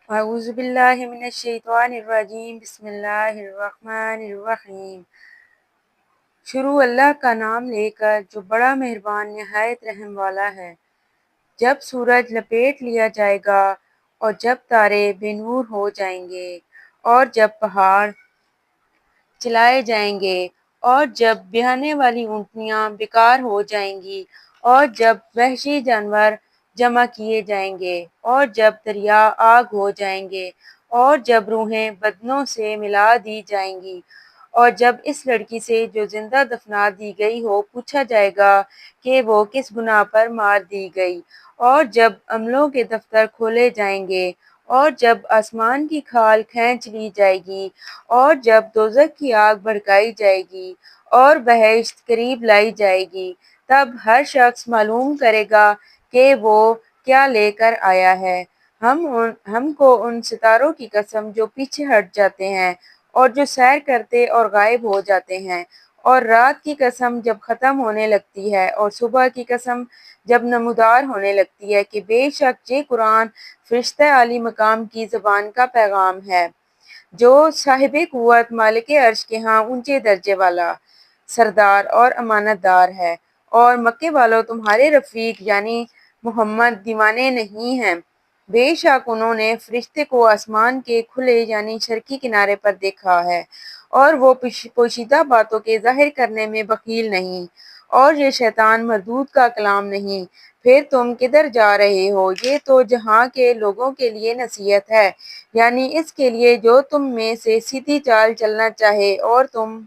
اعوذ باللہ من الشیطان الرجیم، بسم اللہ الرحمن الرحیم۔ شروع اللہ کا نام لے کر جو بڑا مہربان نہایت رحم والا ہے۔ جب سورج لپیٹ لیا جائے گا اور جب تارے بے نور ہو جائیں گے اور جب پہاڑ چلائے جائیں گے اور جب بیانے والی اونٹنیاں بیکار ہو جائیں گی اور جب وحشی جانور جمع کیے جائیں گے اور جب دریا آگ ہو جائیں گے اور جب روحیں بدنوں سے ملا دی جائیں گی اور جب اس لڑکی سے جو زندہ دفنا دی گئی ہو پوچھا جائے گا کہ وہ کس گناہ پر مار دی گئی، اور جب عملوں کے دفتر کھولے جائیں گے اور جب آسمان کی کھال کھینچ لی جائے گی اور جب دوزخ کی آگ بھڑکائی جائے گی اور بہشت قریب لائی جائے گی، تب ہر شخص معلوم کرے گا کہ وہ کیا لے کر آیا ہے۔ ہم کو ان ستاروں کی قسم جو پیچھے ہٹ جاتے ہیں اور جو سیر کرتے اور غائب ہو جاتے ہیں، اور رات کی قسم جب ختم ہونے لگتی ہے اور صبح کی قسم جب نمودار ہونے لگتی ہے، کہ بے شک یہ قرآن فرشتہ عالی مقام کی زبان کا پیغام ہے، جو صاحب قوت مالک عرش کے ہاں اونچے درجے والا سردار اور امانت دار ہے۔ اور مکے والوں تمہارے رفیق یعنی محمد دیوانے نہیں ہیں، بے شک انہوں نے فرشتے کو آسمان کے کھلے یعنی شرقی کنارے پر دیکھا ہے، اور وہ پوشیدہ باتوں کے ظاہر کرنے میں بخیل نہیں، اور یہ شیطان مردود کا کلام نہیں۔ پھر تم کدھر جا رہے ہو؟ یہ تو جہاں کے لوگوں کے لیے نصیحت ہے، یعنی اس کے لیے جو تم میں سے سیدھی چال چلنا چاہے، اور تم